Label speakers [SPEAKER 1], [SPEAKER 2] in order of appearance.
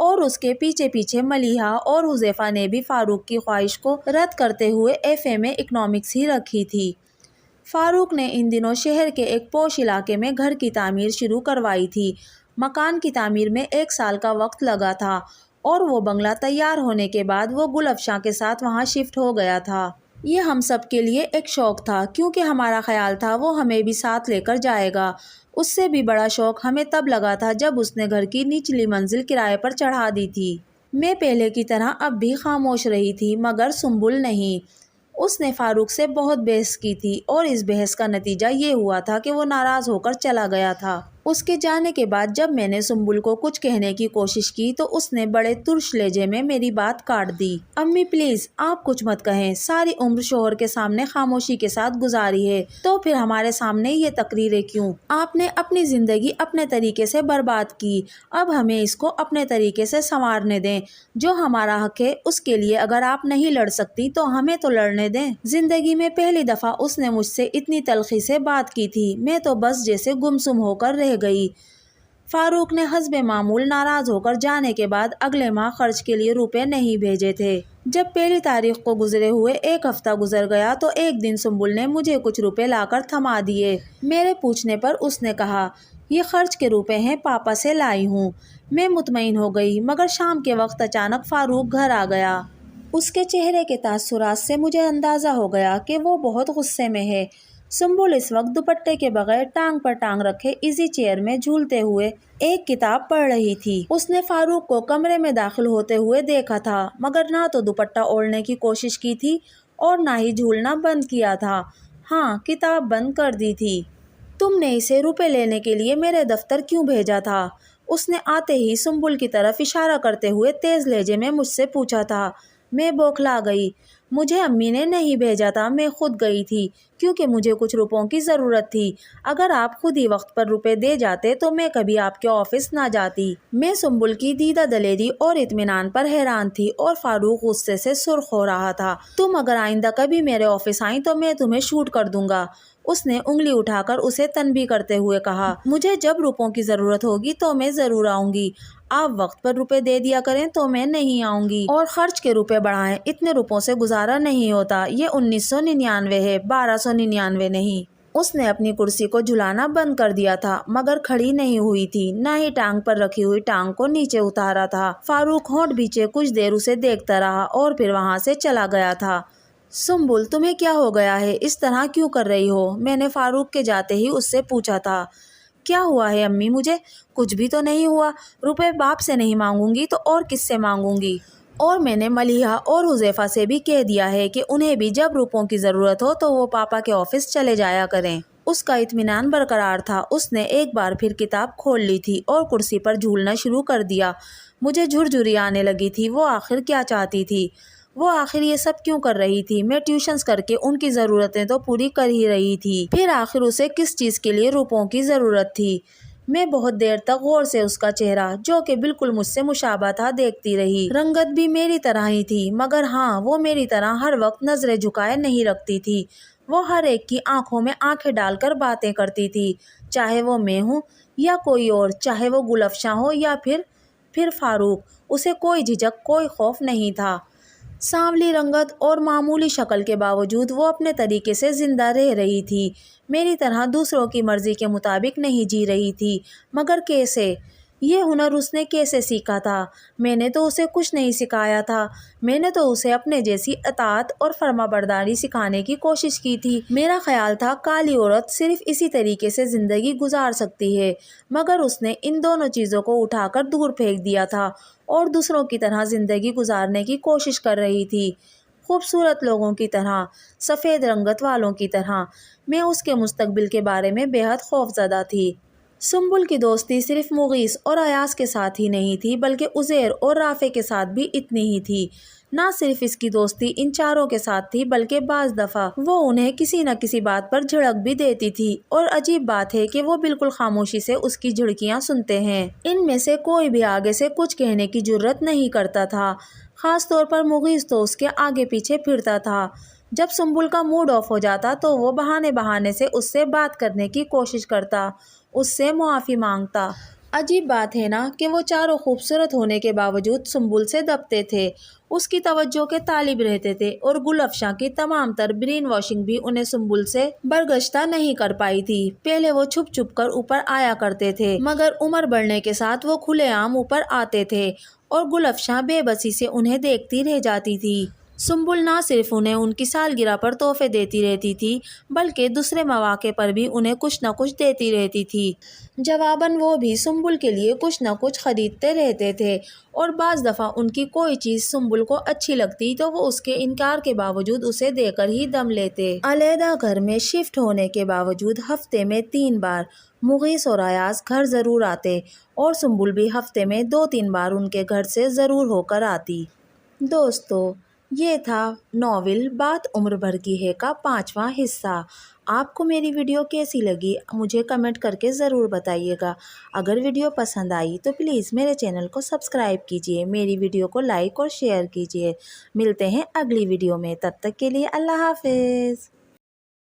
[SPEAKER 1] اور اس کے پیچھے پیچھے ملیحہ اور حذیفہ نے بھی فاروق کی خواہش کو رد کرتے ہوئے FA میں اکنامکس ہی رکھی تھی۔ فاروق نے ان دنوں شہر کے ایک پوش علاقے میں گھر کی تعمیر شروع کروائی تھی۔ مکان کی تعمیر میں 1 سال کا وقت لگا تھا اور وہ بنگلہ تیار ہونے کے بعد وہ گل افشاں کے ساتھ وہاں شفٹ ہو گیا تھا۔ یہ ہم سب کے لیے ایک شوق تھا کیونکہ ہمارا خیال تھا وہ ہمیں بھی ساتھ لے کر جائے گا۔ اس سے بھی بڑا شوق ہمیں تب لگا تھا جب اس نے گھر کی نچلی منزل کرائے پر چڑھا دی تھی۔ میں پہلے کی طرح اب بھی خاموش رہی تھی مگر سنبل نہیں۔ اس نے فاروق سے بہت بحث کی تھی اور اس بحث کا نتیجہ یہ ہوا تھا کہ وہ ناراض ہو کر چلا گیا تھا۔ اس کے جانے کے بعد جب میں نے سنبل کو کچھ کہنے کی کوشش کی تو اس نے بڑے ترش لہجے میں میری بات کاٹ دی۔ امی پلیز آپ کچھ مت کہیں، ساری عمر شوہر کے سامنے خاموشی کے ساتھ گزاری ہے تو پھر ہمارے سامنے یہ تقریریں کیوں؟ آپ نے اپنی زندگی اپنے طریقے سے برباد کی، اب ہمیں اس کو اپنے طریقے سے سنوارنے دیں۔ جو ہمارا حق ہے اس کے لیے اگر آپ نہیں لڑ سکتی تو ہمیں تو لڑنے دیں۔ زندگی میں پہلی دفعہ اس نے مجھ سے اتنی تلخی سے بات کی تھی، میں تو بس جیسے گمسم ہو کر رہ گئی۔ فاروق نے حسب معمول ناراض ہو کر جانے کے بعد اگلے ماہ خرچ کے لیے روپے نہیں بھیجے تھے۔ جب پہلی تاریخ کو گزرے ہوئے 1 ہفتہ گزر گیا تو ایک دن سنبل نے مجھے کچھ روپے لا کر تھما دیے۔ میرے پوچھنے پر اس نے کہا یہ خرچ کے روپے ہیں، پاپا سے لائی ہوں۔ میں مطمئن ہو گئی مگر شام کے وقت اچانک فاروق گھر آ گیا۔ اس کے چہرے کے تاثرات سے مجھے اندازہ ہو گیا کہ وہ بہت غصے میں ہے۔ سنبل اس وقت دوپٹے کے بغیر ٹانگ پر ٹانگ رکھے ایزی چیئر میں جھولتے ہوئے ایک کتاب پڑھ رہی تھی۔ اس نے فاروق کو کمرے میں داخل ہوتے ہوئے دیکھا تھا مگر نہ تو دوپٹہ اوڑھنے کی کوشش کی تھی اور نہ ہی جھولنا بند کیا تھا۔ ہاں، کتاب بند کر دی تھی۔ تم نے اسے روپے لینے کے لیے میرے دفتر کیوں بھیجا تھا؟ اس نے آتے ہی سنبل کی طرف اشارہ کرتے ہوئے تیز لہجے میں مجھ سے پوچھا تھا۔ میں بوکھلا گئی۔ مجھے امی نے نہیں بھیجا تھا، میں خود گئی تھی کیونکہ مجھے کچھ روپوں کی ضرورت تھی۔ اگر آپ خود ہی وقت پر روپے دے جاتے تو میں کبھی آپ کے آفس نہ جاتی۔ میں سنبل کی دیدہ دلیری اور اطمینان پر حیران تھی اور فاروق غصے سے سرخ ہو رہا تھا۔ تم اگر آئندہ کبھی میرے آفس آئیں تو میں تمہیں شوٹ کر دوں گا، اس نے انگلی اٹھا کر اسے تنبیہ کرتے ہوئے کہا۔ مجھے جب روپوں کی ضرورت ہوگی تو میں ضرور آؤں گی، آپ وقت پر روپے دے دیا کریں تو میں نہیں آؤں گی۔ اور خرچ کے روپے بڑھائیں، اتنے روپوں سے گزارا نہیں ہوتا، یہ 1999 ہے، 1299 نہیں۔ اس نے اپنی کرسی کو جھلانا بند کر دیا تھا مگر کھڑی نہیں ہوئی تھی، نہ ہی ٹانگ پر رکھی ہوئی ٹانگ کو نیچے اتارا تھا۔ فاروق ہونٹ بیچے کچھ دیر اسے دیکھتا رہا اور پھر وہاں سے چلا گیا تھا۔ سنبل تمہیں کیا ہو گیا ہے، اس طرح کیوں کر رہی ہو؟ میں نے فاروق کے جاتے ہی اس سے پوچھا تھا۔ کیا ہوا ہے امی؟ مجھے کچھ بھی تو نہیں ہوا، روپے باپ سے نہیں مانگوں گی تو اور کس سے مانگوں گی؟ اور میں نے ملیحہ اور حذیفہ سے بھی کہہ دیا ہے کہ انہیں بھی جب روپوں کی ضرورت ہو تو وہ پاپا کے آفس چلے جایا کریں۔ اس کا اطمینان برقرار تھا۔ اس نے ایک بار پھر کتاب کھول لی تھی اور کرسی پر جھولنا شروع کر دیا۔ مجھے جھرجھری آنے لگی تھی۔ وہ آخر کیا چاہتی تھی؟ وہ آخر یہ سب کیوں کر رہی تھی؟ میں ٹیوشنز کر کے ان کی ضرورتیں تو پوری کر ہی رہی تھی، پھر آخر اسے کس چیز کے لیے روپوں کی ضرورت تھی؟ میں بہت دیر تک غور سے اس کا چہرہ، جو کہ بالکل مجھ سے مشابہ تھا، دیکھتی رہی۔ رنگت بھی میری طرح ہی تھی مگر ہاں، وہ میری طرح ہر وقت نظریں جھکائے نہیں رکھتی تھی۔ وہ ہر ایک کی آنکھوں میں آنکھیں ڈال کر باتیں کرتی تھی، چاہے وہ میں ہوں یا کوئی اور، چاہے وہ گل افشاں ہو یا پھر فاروق۔ اسے کوئی جھجک، کوئی خوف نہیں تھا۔ سانولی رنگت اور معمولی شکل کے باوجود وہ اپنے طریقے سے زندہ رہ رہی تھی، میری طرح دوسروں کی مرضی کے مطابق نہیں جی رہی تھی۔ مگر کیسے؟ یہ ہنر اس نے کیسے سیکھا تھا؟ میں نے تو اسے کچھ نہیں سکھایا تھا، میں نے تو اسے اپنے جیسی اطاعت اور فرما برداری سکھانے کی کوشش کی تھی۔ میرا خیال تھا کالی عورت صرف اسی طریقے سے زندگی گزار سکتی ہے، مگر اس نے ان دونوں چیزوں کو اٹھا کر دور پھینک دیا تھا اور دوسروں کی طرح زندگی گزارنے کی کوشش کر رہی تھی، خوبصورت لوگوں کی طرح، سفید رنگت والوں کی طرح۔ میں اس کے مستقبل کے بارے میں بے حد خوفزدہ تھی۔ سنبل کی دوستی صرف مغیث اور ایاز کے ساتھ ہی نہیں تھی بلکہ عزیر اور رافع کے ساتھ بھی اتنی ہی تھی۔ نہ صرف اس کی دوستی ان چاروں کے ساتھ تھی بلکہ بعض دفعہ وہ انہیں کسی نہ کسی بات پر جھڑک بھی دیتی تھی، اور عجیب بات ہے کہ وہ بالکل خاموشی سے اس کی جھڑکیاں سنتے ہیں۔ ان میں سے کوئی بھی آگے سے کچھ کہنے کی جرت نہیں کرتا تھا، خاص طور پر مغیث تو اس کے آگے پیچھے پھرتا تھا۔ جب سنبل کا موڈ آف ہو جاتا تو وہ بہانے سے اس سے بات کرنے کی کوشش کرتا، اس سے معافی مانگتا۔ عجیب بات ہے نا کہ وہ چاروں خوبصورت ہونے کے باوجود سنبل سے دبتے تھے، اس کی توجہ کے طالب رہتے تھے، اور گل افشاں کی تمام تر برین واشنگ بھی انہیں سنبل سے برگشتہ نہیں کر پائی تھی۔ پہلے وہ چھپ چھپ کر اوپر آیا کرتے تھے، مگر عمر بڑھنے کے ساتھ وہ کھلے عام اوپر آتے تھے، اور گل افشاں بے بسی سے انہیں دیکھتی رہ جاتی تھی۔ سنبل نہ صرف انہیں ان کی سالگرہ پر تحفے دیتی رہتی تھی، بلکہ دوسرے مواقع پر بھی انہیں کچھ نہ کچھ دیتی رہتی تھی۔ جواباً وہ بھی سنبل کے لیے کچھ نہ کچھ خریدتے رہتے تھے، اور بعض دفعہ ان کی کوئی چیز سنبل کو اچھی لگتی تو وہ اس کے انکار کے باوجود اسے دے کر ہی دم لیتے۔ علیحدہ گھر میں شفٹ ہونے کے باوجود ہفتے میں 3 بار مغیث اور ایاز گھر ضرور آتے، اور سنبل بھی ہفتے میں 2-3 بار ان کے گھر سے ضرور ہو کر آتی۔ دوستو، یہ تھا ناول بات عمر بھر کی ہے کا 5واں حصہ۔ آپ کو میری ویڈیو کیسی لگی مجھے کمنٹ کر کے ضرور بتائیے گا۔ اگر ویڈیو پسند آئی تو پلیز میرے چینل کو سبسکرائب کیجیے، میری ویڈیو کو لائک اور شیئر کیجیے۔ ملتے ہیں اگلی ویڈیو میں، تب تک کے لیے اللہ حافظ۔